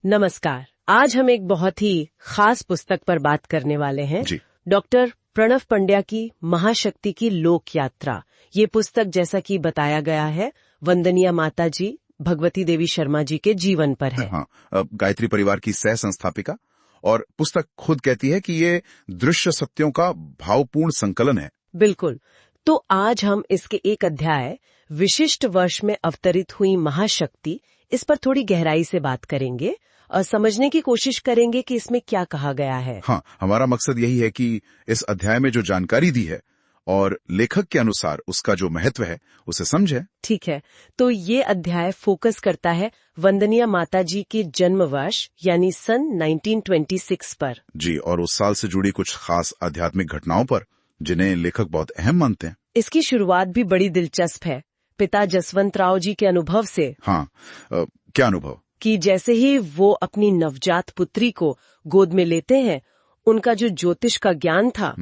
नमस्कार। आज हम एक बहुत ही खास पुस्तक पर बात करने वाले हैं जी। डॉक्टर प्रणव पंड्या की महाशक्ति की लोक यात्रा। ये पुस्तक जैसा कि बताया गया है वंदनीय माता जी भगवती देवी शर्मा जी के जीवन पर है। हाँ, गायत्री परिवार की सह संस्थापिका, और पुस्तक खुद कहती है कि ये दृश्य सत्यों का भावपूर्ण संकलन है। बिल्कुल। तो आज हम इसके एक अध्याय विशिष्ट वर्ष में अवतरित हुई महाशक्ति, इस पर थोड़ी गहराई से बात करेंगे और समझने की कोशिश करेंगे कि इसमें क्या कहा गया है। हाँ, हमारा मकसद यही है कि इस अध्याय में जो जानकारी दी है और लेखक के अनुसार उसका जो महत्व है उसे समझे। ठीक है, तो ये अध्याय फोकस करता है वंदनीय माता जी के जन्म वर्ष यानी सन 1926 पर। जी, और उस साल से जुड़ी कुछ खास आध्यात्मिक घटनाओं पर जिन्हें लेखक बहुत अहम मानते हैं। इसकी शुरुआत भी बड़ी दिलचस्प है, पिता जसवंत राव जी के अनुभव से। हाँ, क्या अनुभव? कि जैसे ही वो अपनी नवजात पुत्री को गोद में लेते हैं, उनका जो ज्योतिष का ज्ञान था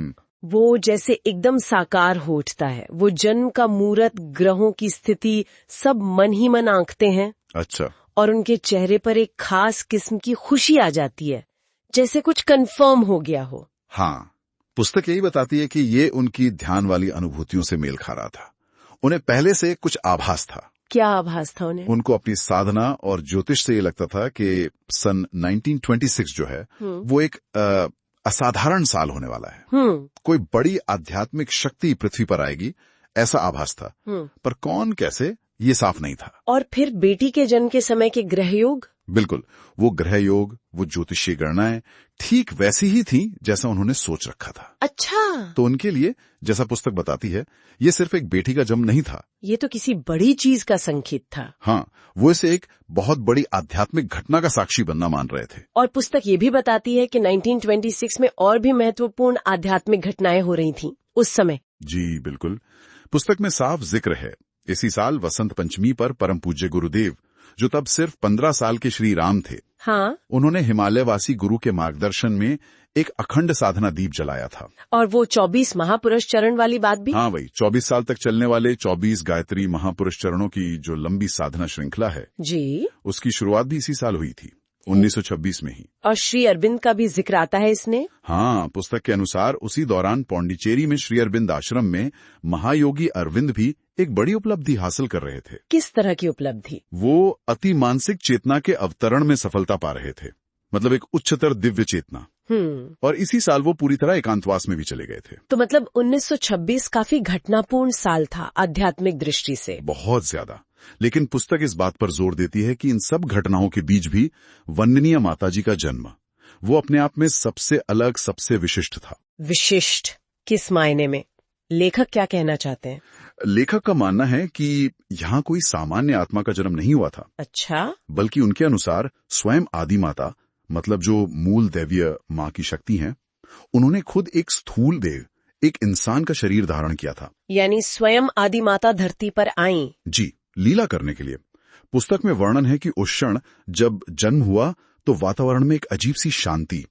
वो जैसे एकदम साकार हो उठता है। वो जन्म का मुहूर्त, ग्रहों की स्थिति सब मन ही मन आंकते हैं। अच्छा। और उनके चेहरे पर एक खास किस्म की खुशी आ जाती है, जैसे कुछ कंफर्म हो गया हो। हाँ, पुस्तक यही बताती है कि ये उनकी ध्यान वाली अनुभूतियों से मेल खा रहा था। उन्हें पहले से कुछ आभास था। क्या आभास था उन्हें? उनको अपनी साधना और ज्योतिष से ये लगता था कि सन 1926 जो है वो एक असाधारण साल होने वाला है। कोई बड़ी आध्यात्मिक शक्ति पृथ्वी पर आएगी, ऐसा आभास था। पर कौन, कैसे, ये साफ नहीं था। और फिर बेटी के जन्म के समय के ग्रह योग? बिल्कुल, वो ग्रह योग, वो ज्योतिषीय गणनाएं ठीक वैसी ही थी जैसा उन्होंने सोच रखा था। अच्छा। तो उनके लिए, जैसा पुस्तक बताती है, ये सिर्फ एक बेटी का जन्म नहीं था। ये तो किसी बड़ी चीज का संकेत था। हाँ, वो इसे एक बहुत बड़ी आध्यात्मिक घटना का साक्षी बनना मान रहे थे। और पुस्तक ये भी बताती है कि 1926 में और भी महत्वपूर्ण आध्यात्मिक घटनाएं हो रही थीं उस समय। जी बिल्कुल, पुस्तक में साफ जिक्र है। इसी साल वसंत पंचमी पर परम पूज्य गुरुदेव, जो तब सिर्फ 15 साल के श्री राम थे, हाँ, उन्होंने हिमालयवासी गुरु के मार्गदर्शन में एक अखंड साधना दीप जलाया था। और वो 24 महापुरुष चरण वाली बात भी? हाँ, वही 24 साल तक चलने वाले 24 गायत्री महापुरुष चरणों की जो लंबी साधना श्रृंखला है जी, उसकी शुरुआत भी इसी साल हुई थी, 1926 में ही। और श्री अरविंद का भी जिक्र आता है इसने। हाँ, पुस्तक के अनुसार उसी दौरान पौंडीचेरी में श्री अरविंद आश्रम में महायोगी अरविंद भी एक बड़ी उपलब्धि हासिल कर रहे थे। किस तरह की उपलब्धि? वो अति मानसिक चेतना के अवतरण में सफलता पा रहे थे, मतलब एक उच्चतर दिव्य चेतना। और इसी साल वो पूरी तरह एकांतवास में भी चले गए थे। तो मतलब 1926 काफी घटनापूर्ण साल था आध्यात्मिक दृष्टि से। बहुत ज्यादा। लेकिन पुस्तक इस बात पर जोर देती है कि इन सब घटनाओं के बीच भी वंदनीय माताजी का जन्म, वो अपने आप में सबसे अलग, सबसे विशिष्ट था। विशिष्ट किस मायने में? लेखक क्या कहना चाहते हैं? लेखक का मानना है कि यहाँ कोई सामान्य आत्मा का जन्म नहीं हुआ था। अच्छा। बल्कि उनके अनुसार स्वयं आदि माता, मतलब जो मूल दैवीय माँ की शक्ति हैं, उन्होंने खुद एक स्थूल देह, एक इंसान का शरीर धारण किया था। यानी स्वयं आदि माता धरती पर आईं। जी, लीला करने के लिए। पुस्तक में वर्णन है कि उस क्षण जब जन्म हुआ तो वातावरण में एक अजीब सी शांति,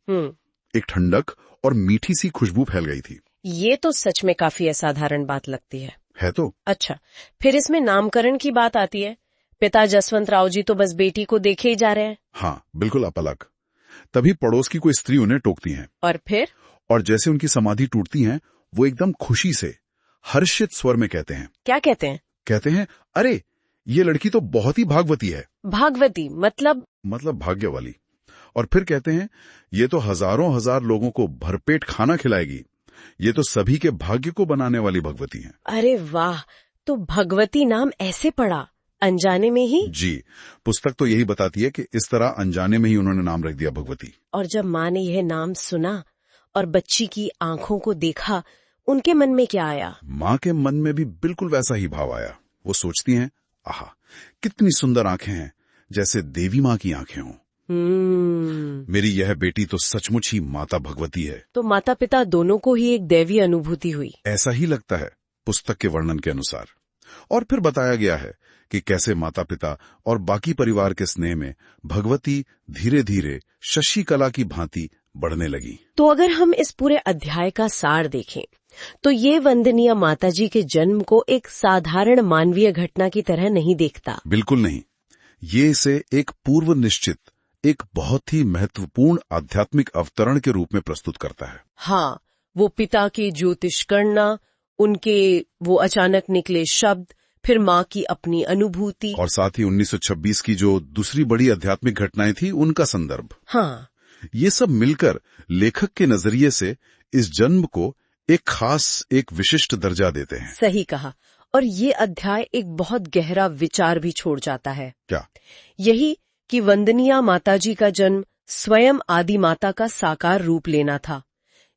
एक ठंडक और मीठी सी खुशबू फैल गई थी। ये तो सच में काफी असाधारण बात लगती है तो। अच्छा, फिर इसमें नामकरण की बात आती है। पिता जसवंत राव जी तो बस बेटी को देखे ही जा रहे हैं। हाँ, बिल्कुल अपलक। तभी पड़ोस की कोई स्त्री उन्हें टोकती है। और फिर? और जैसे उनकी समाधि टूटती है, वो एकदम खुशी से हर्षित स्वर में कहते हैं। क्या कहते हैं? कहते हैं, अरे ये लड़की तो बहुत ही भागवती है। भागवती मतलब भाग्य वाली। और फिर कहते हैं, ये तो हजारों हजार लोगों को भरपेट खाना खिलाएगी। ये तो सभी के भाग्य को बनाने वाली भगवती हैं। अरे वाह, तो भगवती नाम ऐसे पड़ा अनजाने में ही? जी, पुस्तक तो यही बताती है कि इस तरह अनजाने में ही उन्होंने नाम रख दिया भगवती। और जब माँ ने यह नाम सुना और बच्ची की आंखों को देखा, उनके मन में क्या आया? माँ के मन में भी बिल्कुल वैसा ही भाव आया। वो सोचती हैं, आहा, कितनी सुंदर आंखें हैं, जैसे देवी माँ की आंखें हों। मेरी यह बेटी तो सचमुच ही माता भगवती है। तो माता पिता दोनों को ही एक दैवीय अनुभूति हुई। ऐसा ही लगता है पुस्तक के वर्णन के अनुसार। और फिर बताया गया है कि कैसे माता पिता और बाकी परिवार के स्नेह में भगवती धीरे धीरे शशिकला की भांति बढ़ने लगी। तो अगर हम इस पूरे अध्याय का सार देखें तो ये वंदनीय माताजी के जन्म को एक साधारण मानवीय घटना की तरह नहीं देखता। बिल्कुल नहीं, ये इसे एक पूर्व निश्चित, एक बहुत ही महत्वपूर्ण आध्यात्मिक अवतरण के रूप में प्रस्तुत करता है। हाँ, वो पिता के ज्योतिष करना, उनके वो अचानक निकले शब्द, फिर माँ की अपनी अनुभूति, और साथ ही 1926 की जो दूसरी बड़ी आध्यात्मिक घटनाएं थी उनका संदर्भ। हाँ, ये सब मिलकर लेखक के नजरिए से इस जन्म को एक खास, एक विशिष्ट दर्जा देते हैं। सही कहा। और ये अध्याय एक बहुत गहरा विचार भी छोड़ जाता है। क्या? यही कि वंदनीया माताजी का जन्म स्वयं आदि माता का साकार रूप लेना था।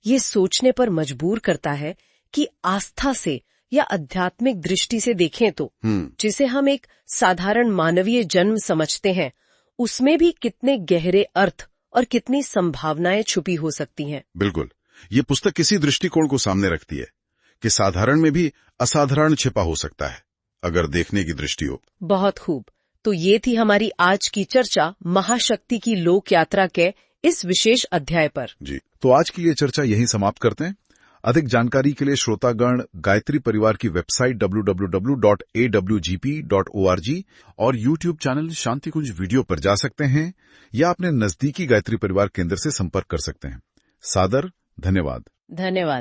ये सोचने पर मजबूर करता है कि आस्था से या आध्यात्मिक दृष्टि से देखें तो जिसे हम एक साधारण मानवीय जन्म समझते हैं, उसमें भी कितने गहरे अर्थ और कितनी संभावनाएं छुपी हो सकती हैं। बिल्कुल, ये पुस्तक किसी दृष्टिकोण को सामने रखती है कि साधारण में भी असाधारण छिपा हो सकता है, अगर देखने की दृष्टि हो। बहुत खूब। तो ये थी हमारी आज की चर्चा महाशक्ति की लोक यात्रा के इस विशेष अध्याय पर। जी, तो आज की ये चर्चा यहीं समाप्त करते हैं। अधिक जानकारी के लिए श्रोतागण गायत्री परिवार की वेबसाइट www.awgp.org और YouTube चैनल शांति कुंज वीडियो पर जा सकते हैं या अपने नजदीकी गायत्री परिवार केंद्र से संपर्क कर सकते हैं। सादर धन्यवाद। धन्यवाद।